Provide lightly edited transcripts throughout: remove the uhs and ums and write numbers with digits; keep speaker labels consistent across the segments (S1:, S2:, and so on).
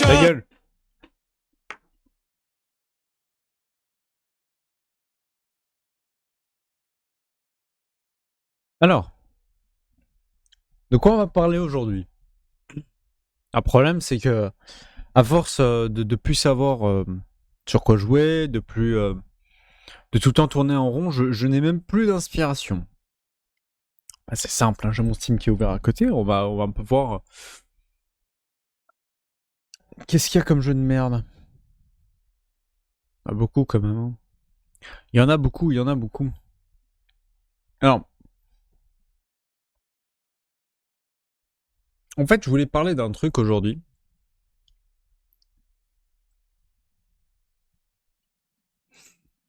S1: Ta gueule. Alors, de quoi on va parler aujourd'hui? Un problème, c'est que à force de plus savoir sur quoi jouer, de tout le temps tourner en rond, je n'ai même plus d'inspiration. Ah, c'est simple, hein, j'ai mon Steam qui est ouvert à côté. On va un peu voir qu'est-ce qu'il y a comme jeu de merde. Ah, beaucoup quand même, hein. Il y en a beaucoup, il y en a beaucoup. Alors, en fait, je voulais parler d'un truc aujourd'hui.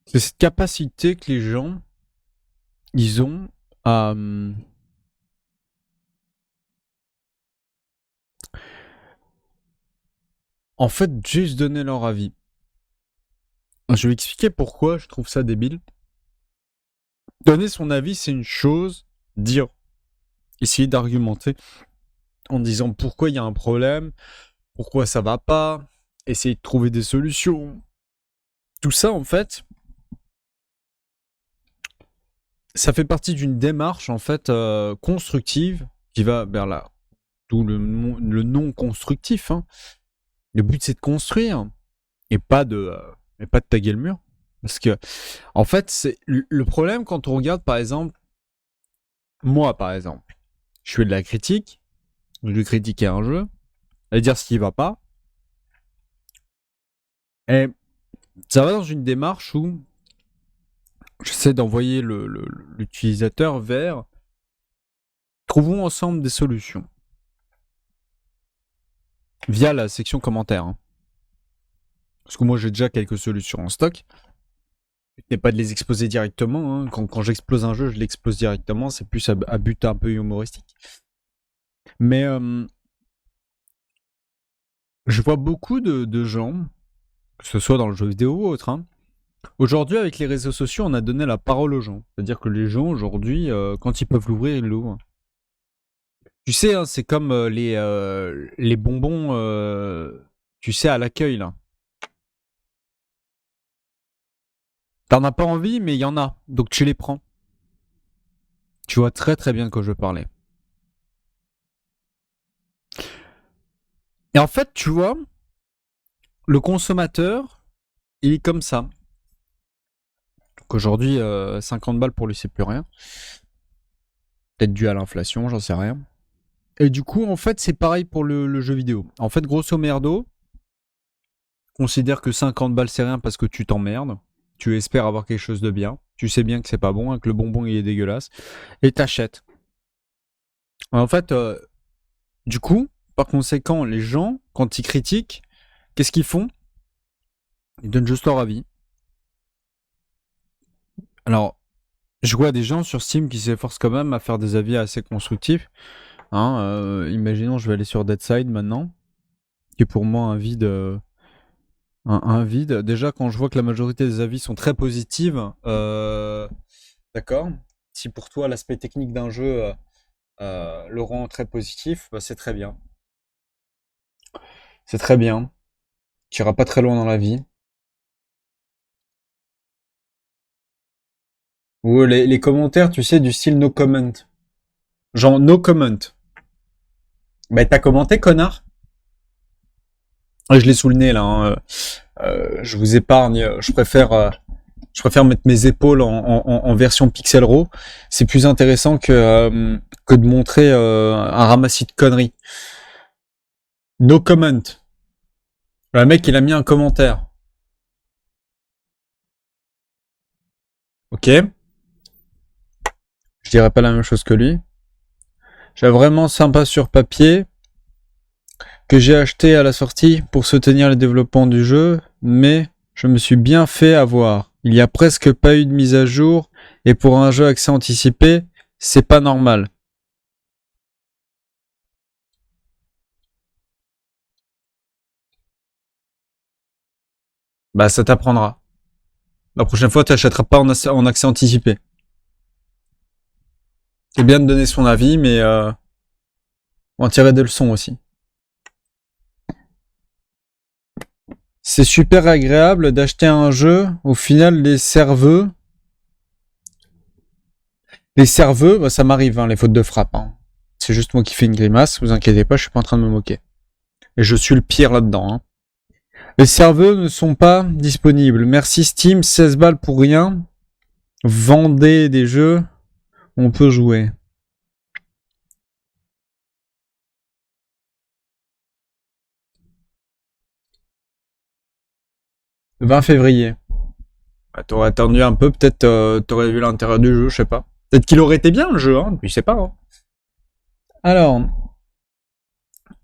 S1: C'est cette capacité que les gens, ils ont à, en fait, juste donner leur avis. Je vais expliquer pourquoi je trouve ça débile. Donner son avis, c'est une chose. Dire, essayer d'argumenter en disant pourquoi il y a un problème, pourquoi ça va pas, essayer de trouver des solutions. Tout ça, en fait, ça fait partie d'une démarche, en fait, constructive qui va vers là. D'où le non constructif, hein. Le but, c'est de construire et pas de taguer le mur. Parce que, en fait, c'est le problème quand on regarde, par exemple, moi, par exemple, je fais de la critique, je vais critiquer un jeu, et dire ce qui va pas, et ça va dans une démarche où j'essaie d'envoyer l'utilisateur vers trouvons ensemble des solutions via la section commentaires, hein. Parce que moi, j'ai déjà quelques solutions en stock. Ce n'est pas de les exposer directement, hein. Quand j'explose un jeu, je l'expose directement. C'est plus à but un peu humoristique. Mais je vois beaucoup de gens, que ce soit dans le jeu vidéo ou autre, hein. Aujourd'hui, avec les réseaux sociaux, on a donné la parole aux gens. C'est-à-dire que les gens, aujourd'hui, quand ils peuvent l'ouvrir, ils l'ouvrent. Tu sais, hein, c'est comme les bonbons, tu sais, à l'accueil, là. T'en as pas envie, mais il y en a. Donc tu les prends. Tu vois très très bien de quoi je parlais. Et en fait, tu vois, le consommateur, il est comme ça. Donc aujourd'hui, 50 balles pour lui, c'est plus rien. Peut-être dû à l'inflation, j'en sais rien. Et du coup, en fait, c'est pareil pour le jeu vidéo. En fait, grosso merdo, considère que 50 balles, c'est rien parce que tu t'emmerdes. Tu espères avoir quelque chose de bien. Tu sais bien que c'est pas bon, hein, que le bonbon, il est dégueulasse. Et t'achètes. En fait, du coup, par conséquent, les gens, quand ils critiquent, qu'est-ce qu'ils font? Ils donnent juste leur avis. Alors, je vois des gens sur Steam qui s'efforcent quand même à faire des avis assez constructifs, hein. Imaginons, je vais aller sur Deadside maintenant, qui est pour moi un vide. Un vide. Déjà, quand je vois que la majorité des avis sont très positives, d'accord. Si pour toi l'aspect technique d'un jeu le rend très positif, bah, c'est très bien. C'est très bien. Tu iras pas très loin dans la vie. Ou les commentaires, tu sais, du style no comment. Genre no comment. Bah t'as commenté, connard? Ah, je l'ai sous le nez là, hein. Je vous épargne. Je préfère mettre mes épaules en version Pixel Raw. C'est plus intéressant que de montrer un ramassis de conneries. No comment. Le mec, il a mis un commentaire. Ok. Je dirais pas la même chose que lui. J'ai vraiment sympa sur papier que j'ai acheté à la sortie pour soutenir le développement du jeu, mais je me suis bien fait avoir. Il y a presque pas eu de mise à jour et pour un jeu accès anticipé, c'est pas normal. Bah ça t'apprendra. La prochaine fois, tu achèteras pas en accès anticipé. C'est bien de donner son avis, mais en tirer des leçons aussi. C'est super agréable d'acheter un jeu. Au final, les serveux, bah, ça m'arrive, hein, les fautes de frappe. Hein. C'est juste moi qui fais une grimace. Vous inquiétez pas, je suis pas en train de me moquer. Et je suis le pire là-dedans. Hein. Les serveux ne sont pas disponibles. Merci Steam, 16 balles pour rien. Vendez des jeux, on peut jouer. Le 20 février. Bah, t'aurais attendu un peu, peut-être t'aurais vu l'intérêt du jeu, je sais pas. Peut-être qu'il aurait été bien le jeu, hein, je sais pas. Hein. Alors,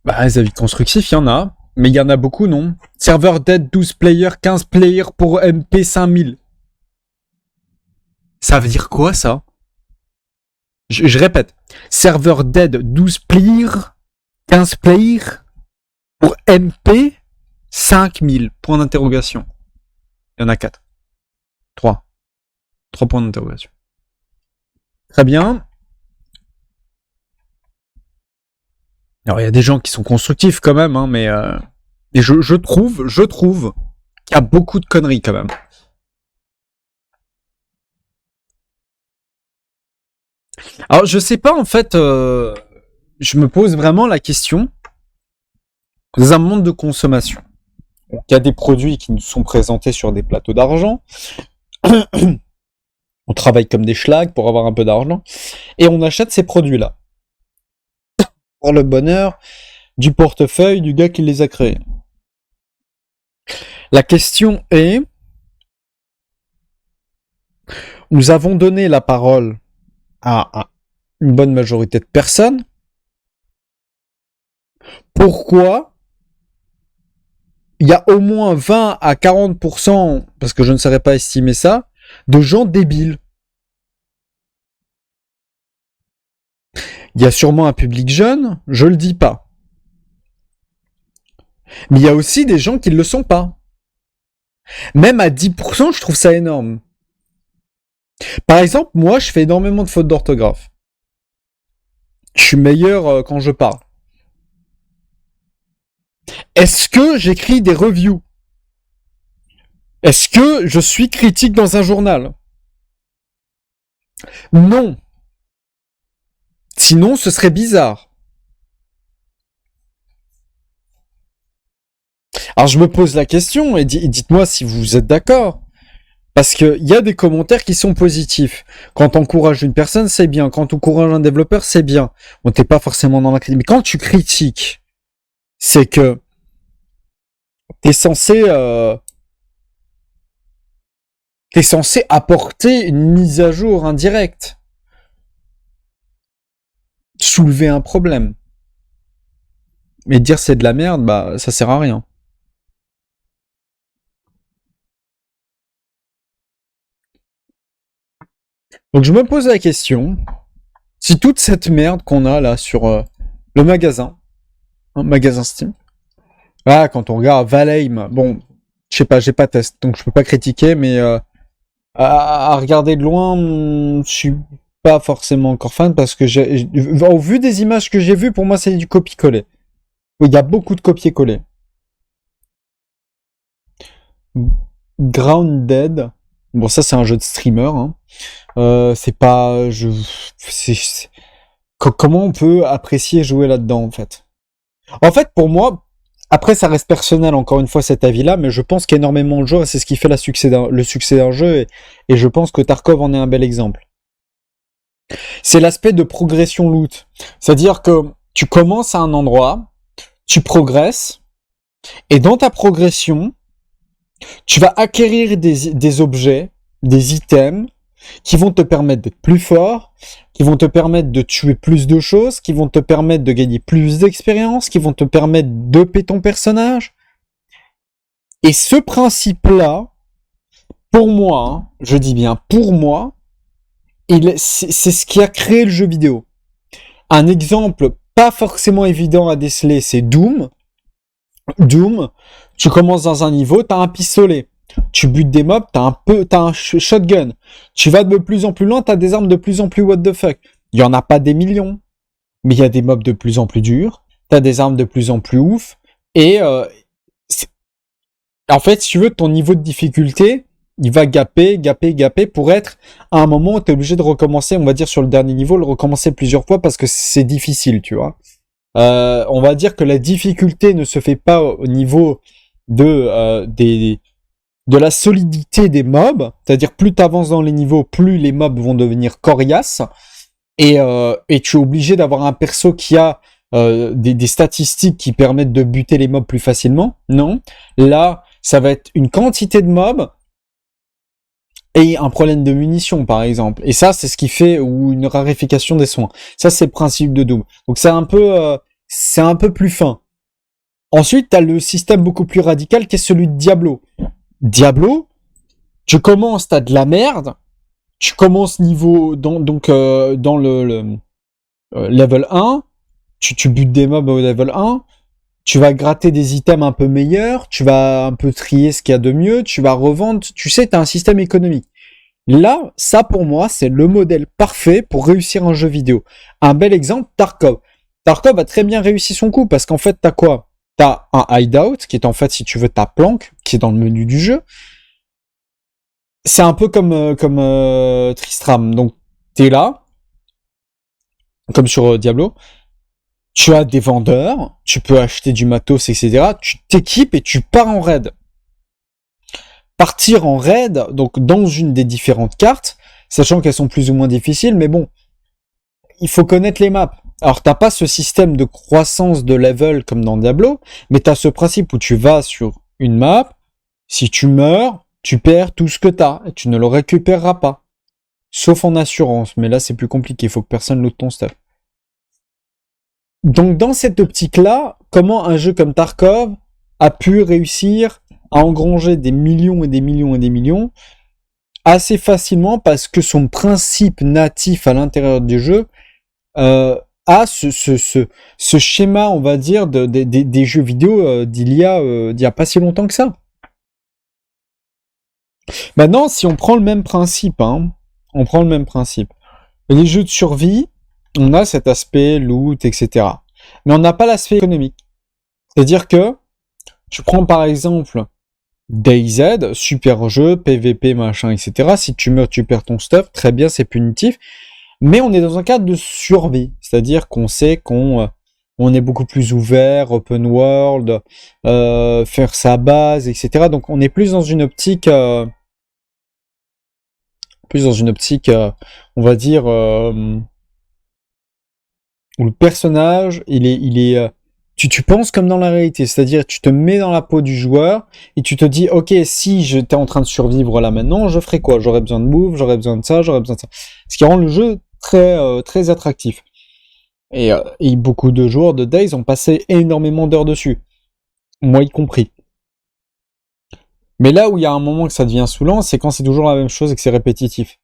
S1: bah, les avis constructifs, il y en a, mais il y en a beaucoup, non. Serveur dead, 12 players, 15 players pour MP 5000. Ça veut dire quoi, ça? Je répète. Serveur dead, 12 players, 15 players pour MP 5000. Point d'interrogation. Il y en a 4. 3. 3 points d'interrogation. Très bien. Alors, il y a des gens qui sont constructifs quand même, hein, mais et je trouve qu'il y a beaucoup de conneries quand même. Alors, je sais pas, en fait, je me pose vraiment la question. Dans un monde de consommation, il y a des produits qui nous sont présentés sur des plateaux d'argent. On travaille comme des schlags pour avoir un peu d'argent. Et on achète ces produits-là. Pour le bonheur du portefeuille du gars qui les a créés. La question est, nous avons donné la parole à une bonne majorité de personnes. Pourquoi il y a au moins 20 à 40%, parce que je ne saurais pas estimer ça, de gens débiles? Il y a sûrement un public jeune, je le dis pas. Mais il y a aussi des gens qui ne le sont pas. Même à 10%, je trouve ça énorme. Par exemple, moi, je fais énormément de fautes d'orthographe. Je suis meilleur quand je parle. Est-ce que j'écris des reviews? Est-ce que je suis critique dans un journal? Non. Sinon, ce serait bizarre. Alors, je me pose la question et dites-moi si vous êtes d'accord. Parce qu'il y a des commentaires qui sont positifs. Quand tu encourages une personne, c'est bien. Quand tu encourages un développeur, c'est bien. On t'es pas forcément dans la critique. Mais quand tu critiques, c'est que t'es censé apporter une mise à jour indirecte. Soulever un problème. Mais dire c'est de la merde, bah ça sert à rien. Donc je me pose la question, si toute cette merde qu'on a là sur le magasin, un magasin Steam, là quand on regarde Valheim, bon, je sais pas, j'ai pas test, donc je peux pas critiquer, mais à regarder de loin, je suis pas forcément encore fan parce que au vu des images que j'ai vues, pour moi c'est du copier-coller. Il y a beaucoup de copier-coller. Grounded, bon ça c'est un jeu de streamer, hein. C'est pas, comment on peut apprécier jouer là-dedans en fait? En fait, pour moi, après ça reste personnel encore une fois cet avis-là, mais je pense qu'énormément de joueurs, c'est ce qui fait le succès d'un jeu, et je pense que Tarkov en est un bel exemple. C'est l'aspect de progression loot, c'est-à-dire que tu commences à un endroit, tu progresses, et dans ta progression, tu vas acquérir des objets, des items, qui vont te permettre d'être plus fort, qui vont te permettre de tuer plus de choses, qui vont te permettre de gagner plus d'expérience, qui vont te permettre d'upper ton personnage. Et ce principe-là, pour moi, hein, je dis bien pour moi, c'est ce qui a créé le jeu vidéo. Un exemple pas forcément évident à déceler, c'est Doom. Doom, tu commences dans un niveau, t'as un pistolet. Tu butes des mobs, t'as un shotgun. Tu vas de plus en plus loin, t'as des armes de plus en plus what the fuck. Il y en a pas des millions, mais il y a des mobs de plus en plus durs. T'as des armes de plus en plus ouf. Et En fait, si tu veux, ton niveau de difficulté, il va gaper pour être à un moment où tu es obligé de recommencer, on va dire sur le dernier niveau, le recommencer plusieurs fois parce que c'est difficile, tu vois. On va dire que la difficulté ne se fait pas au niveau de la solidité des mobs, c'est-à-dire plus tu avances dans les niveaux, plus les mobs vont devenir coriaces, et tu es obligé d'avoir un perso qui a des statistiques qui permettent de buter les mobs plus facilement. Non, là, ça va être une quantité de mobs et un problème de munitions, par exemple. Et ça, c'est ce qui fait, ou une raréfaction des soins. Ça, c'est le principe de Doom. Donc c'est un peu plus fin. Ensuite, t'as le système beaucoup plus radical qui est celui de Diablo. Diablo, tu commences, t'as de la merde, tu commences niveau dans le level 1, tu butes des mobs au level 1, tu vas gratter des items un peu meilleurs, tu vas un peu trier ce qu'il y a de mieux, tu vas revendre, tu sais, t'as un système économique. Là, ça pour moi, c'est le modèle parfait pour réussir un jeu vidéo. Un bel exemple, Tarkov. Tarkov a très bien réussi son coup parce qu'en fait, t'as quoi? T'as un hideout, qui est en fait, si tu veux, ta planque, qui est dans le menu du jeu. C'est un peu comme Tristram. Donc, t'es là, comme sur Diablo. Tu as des vendeurs, tu peux acheter du matos, etc. Tu t'équipes et tu pars en raid. Partir en raid, donc dans une des différentes cartes, sachant qu'elles sont plus ou moins difficiles, mais bon, il faut connaître les maps. Alors, t'as pas ce système de croissance de level comme dans Diablo, mais t'as ce principe où tu vas sur une map, si tu meurs, tu perds tout ce que t'as, et tu ne le récupéreras pas. Sauf en assurance, mais là c'est plus compliqué, il faut que personne loot ton stuff. Donc dans cette optique-là, comment un jeu comme Tarkov a pu réussir à engranger des millions et des millions et des millions assez facilement parce que son principe natif à l'intérieur du jeu a ce schéma, on va dire, des jeux vidéo d'il y a pas si longtemps que ça. Maintenant, si on prend le même principe, on prend le même principe. Les jeux de survie, on a cet aspect loot, etc. Mais on n'a pas l'aspect économique. C'est-à-dire que tu prends par exemple DayZ, super jeu, PVP, machin, etc. Si tu meurs, tu perds ton stuff, très bien, c'est punitif. Mais on est dans un cadre de survie. C'est-à-dire qu'on sait qu'on est beaucoup plus ouvert, open world, faire sa base, etc. Donc on est plus dans une optique... on va dire, où le personnage, tu penses comme dans la réalité, c'est-à-dire tu te mets dans la peau du joueur et tu te dis, ok, si j'étais en train de survivre là maintenant, je ferais quoi? J'aurais besoin de bouffe, j'aurais besoin de ça, j'aurais besoin de ça. Ce qui rend le jeu très attractif. Et beaucoup de joueurs de Days ont passé énormément d'heures dessus, moi y compris. Mais là où il y a un moment que ça devient saoulant, c'est quand c'est toujours la même chose et que c'est répétitif.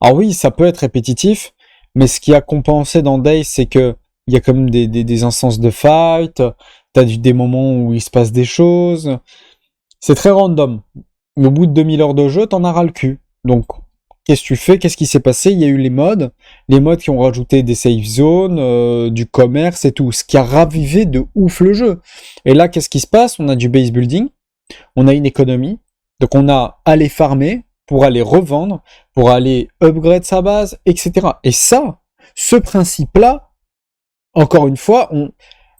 S1: Alors oui, ça peut être répétitif, mais ce qui a compensé dans Days, c'est que il y a quand même des instances de fight, t'as des moments où il se passe des choses. C'est très random. Au bout de 2000 heures de jeu, t'en as ras le cul. Donc, qu'est-ce que tu fais? Qu'est-ce qui s'est passé? Il y a eu les mods qui ont rajouté des safe zones, du commerce et tout, ce qui a ravivé de ouf le jeu. Et là, qu'est-ce qui se passe? On a du base building, on a une économie, donc on a à aller farmer pour aller revendre, pour aller upgrade sa base, etc. Et ça, ce principe-là, encore une fois,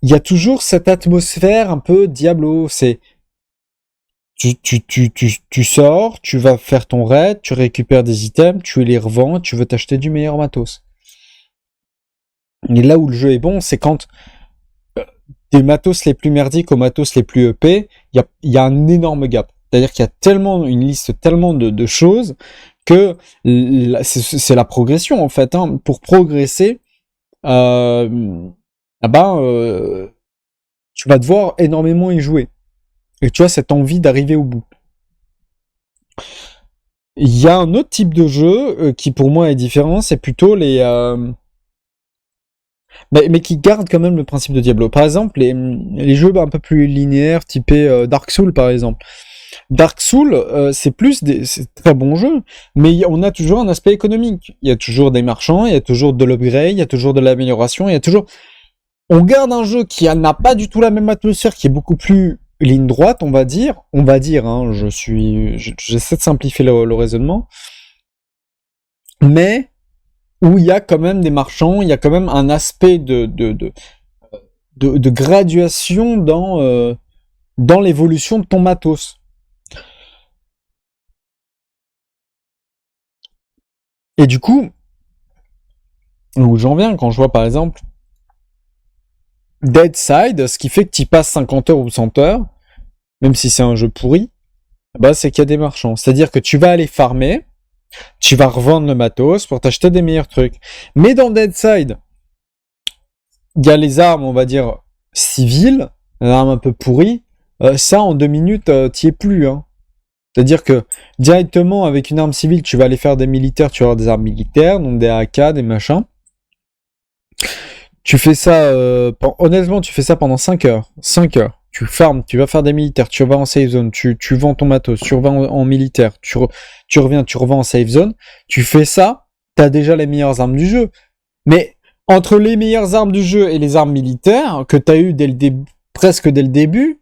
S1: il y a toujours cette atmosphère un peu Diablo. C'est tu sors, tu vas faire ton raid, tu récupères des items, tu les revends, tu veux t'acheter du meilleur matos. Et là où le jeu est bon, c'est quand des matos les plus merdiques aux matos les plus EP, il y a un énorme gap. C'est-à-dire qu'il y a tellement une liste tellement de choses que c'est la progression en fait. Pour progresser, tu vas devoir énormément y jouer. Et tu as cette envie d'arriver au bout. Il y a un autre type de jeu qui pour moi est différent, c'est plutôt les... mais qui gardent quand même le principe de Diablo. Par exemple, les jeux un peu plus linéaires, typés Dark Souls par exemple. Dark Souls, c'est très bon jeu, mais on a toujours un aspect économique. Il y a toujours des marchands, il y a toujours de l'upgrade, il y a toujours de l'amélioration, il y a toujours... On garde un jeu qui n'a pas du tout la même atmosphère, qui est beaucoup plus ligne droite, on va dire, hein, j'essaie de simplifier le raisonnement, mais où il y a quand même des marchands, il y a quand même un aspect de graduation dans l'évolution de ton matos. Et du coup, où j'en viens quand je vois par exemple Deadside, ce qui fait que tu passes 50 heures ou 100 heures, même si c'est un jeu pourri, bah c'est qu'il y a des marchands. C'est-à-dire que tu vas aller farmer, tu vas revendre le matos pour t'acheter des meilleurs trucs. Mais dans Deadside, il y a les armes, on va dire, civiles, les armes un peu pourries. Ça, en 2 minutes, t'y es plus. Hein. C'est-à-dire que directement, avec une arme civile, tu vas aller faire des militaires, tu vas avoir des armes militaires, donc des AK, des machins. Tu fais ça, honnêtement, tu fais ça pendant 5 heures. 5 heures. Tu farmes, tu vas faire des militaires, tu vas en safe zone, tu vends ton matos, tu revends en militaire, tu reviens, tu revends en safe zone. Tu fais ça, t'as déjà les meilleures armes du jeu. Mais entre les meilleures armes du jeu et les armes militaires que t'as eu presque dès le début,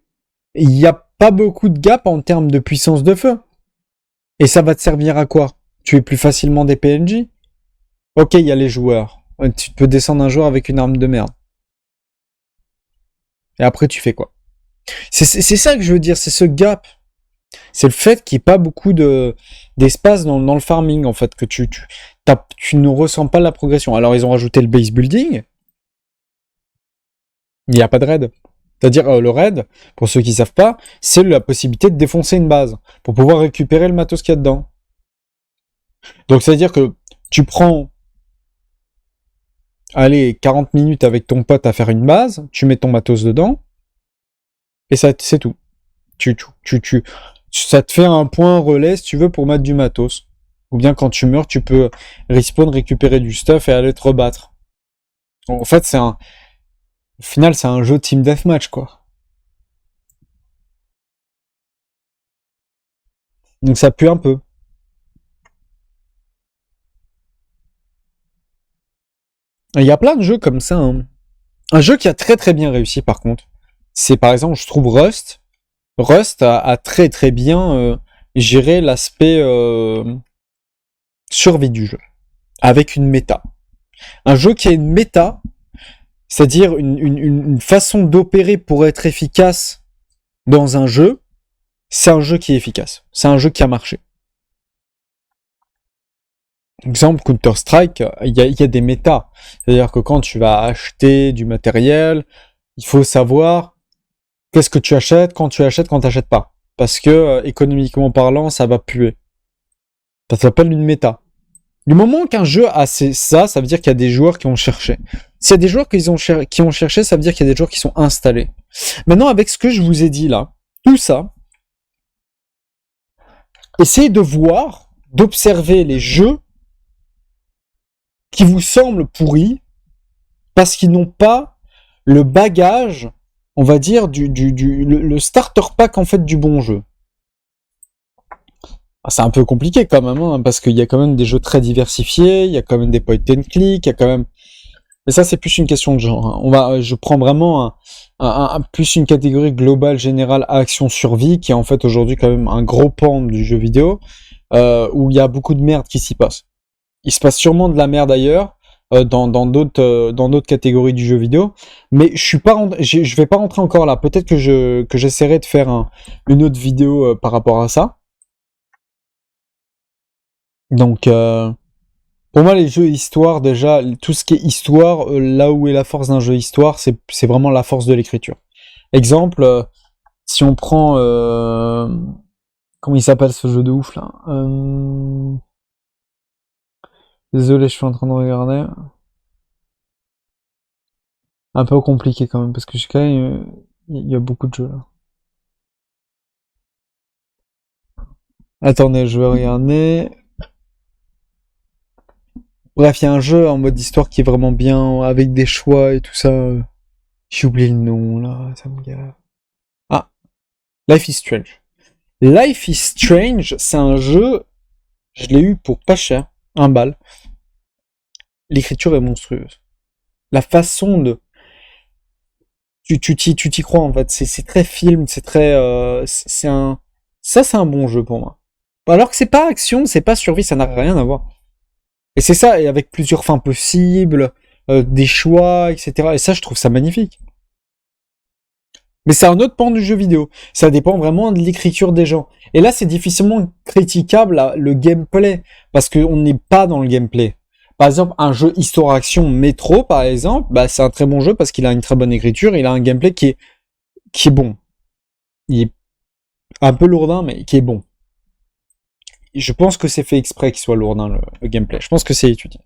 S1: il n'y a pas beaucoup de gap en termes de puissance de feu. Et ça va te servir à quoi? Tu es plus facilement des PNJ? Ok, il y a les joueurs. Tu peux descendre un joueur avec une arme de merde. Et après, tu fais quoi? C'est ça que je veux dire, c'est ce gap. C'est le fait qu'il n'y ait pas beaucoup d'espace dans le farming, en fait, que tu ne ressens pas la progression. Alors, ils ont rajouté le base building. Il n'y a pas de raid. C'est-à-dire, le raid, pour ceux qui ne savent pas, c'est la possibilité de défoncer une base pour pouvoir récupérer le matos qu'il y a dedans. Donc, c'est-à-dire que tu prends 40 minutes avec ton pote à faire une base, tu mets ton matos dedans, et ça, c'est tout. Ça te fait un point relais, si tu veux, pour mettre du matos. Ou bien quand tu meurs, tu peux respawn, récupérer du stuff et aller te rebattre. Donc, en fait, au final, c'est un jeu team deathmatch, quoi. Donc ça pue un peu. Il y a plein de jeux comme ça. Hein. Un jeu qui a très très bien réussi, par contre, c'est par exemple, je trouve Rust. Rust a très très bien géré l'aspect survie du jeu, avec une méta. Un jeu qui a une méta, c'est-à-dire une façon d'opérer pour être efficace dans un jeu, c'est un jeu qui est efficace. C'est un jeu qui a marché. Exemple, Counter-Strike, il y a des méta. C'est-à-dire que quand tu vas acheter du matériel, il faut savoir qu'est-ce que tu achètes, quand t'achètes pas. Parce que, économiquement parlant, ça va puer. Ça s'appelle une méta. Du moment qu'un jeu a ça veut dire qu'il y a des joueurs qui ont cherché. S'il y a des joueurs qui ont cherché, ça veut dire qu'il y a des joueurs qui sont installés. Maintenant, avec ce que je vous ai dit là, tout ça, essayez de voir, d'observer les jeux qui vous semblent pourris parce qu'ils n'ont pas le bagage, on va dire, le starter pack en fait du bon jeu. C'est un peu compliqué quand même, hein, parce qu'il y a quand même des jeux très diversifiés, il y a quand même des point and click, il y a quand même... Mais ça, c'est plus une question de genre. Hein. Je prends vraiment plus une catégorie globale, générale, action survie, qui est en fait aujourd'hui quand même un gros pan du jeu vidéo, où il y a beaucoup de merde qui s'y passe. Il se passe sûrement de la merde ailleurs, dans d'autres catégories du jeu vidéo, mais je vais pas rentrer encore là. Peut-être que j'essaierai de faire une autre vidéo par rapport à ça. Donc, pour moi, les jeux histoire, déjà, tout ce qui est histoire, là où est la force d'un jeu histoire, c'est vraiment la force de l'écriture. Exemple, si on prend... comment il s'appelle ce jeu de ouf, là Désolé, je suis en train de regarder. Un peu compliqué quand même, parce que quand même, il y a beaucoup de jeux, là. Attendez, je vais regarder... Bref, il y a un jeu en mode histoire qui est vraiment bien, avec des choix et tout ça. J'ai oublié le nom, là, ça me gave. Ah, Life is Strange. Life is Strange, c'est un jeu, je l'ai eu pour pas cher, 1 balle. L'écriture est monstrueuse. La façon tu t'y crois en fait. C'est très film, c'est très, c'est un, ça c'est un bon jeu pour moi. Alors que c'est pas action, c'est pas survie, ça n'a rien à voir. Et c'est ça, et avec plusieurs fins possibles, des choix, etc. Et ça, je trouve ça magnifique. Mais c'est un autre pan du jeu vidéo. Ça dépend vraiment de l'écriture des gens. Et là, c'est difficilement critiquable le gameplay, parce qu'on n'est pas dans le gameplay. Par exemple, un jeu histoire-action Metro, par exemple, bah, c'est un très bon jeu parce qu'il a une très bonne écriture, il a un gameplay qui est bon. Il est un peu lourdin, mais qui est bon. Et je pense que c'est fait exprès qu'il soit lourdin, le gameplay. Je pense que c'est étudié.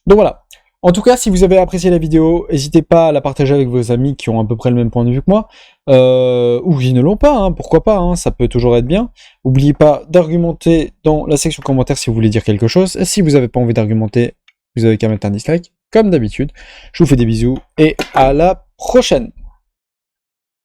S1: Donc voilà. En tout cas, si vous avez apprécié la vidéo, n'hésitez pas à la partager avec vos amis qui ont à peu près le même point de vue que moi, ou qui ne l'ont pas, hein, pourquoi pas, hein, ça peut toujours être bien. N'oubliez pas d'argumenter dans la section commentaires si vous voulez dire quelque chose. Et si vous n'avez pas envie d'argumenter, vous avez qu'à mettre un dislike, comme d'habitude. Je vous fais des bisous et à la prochaine.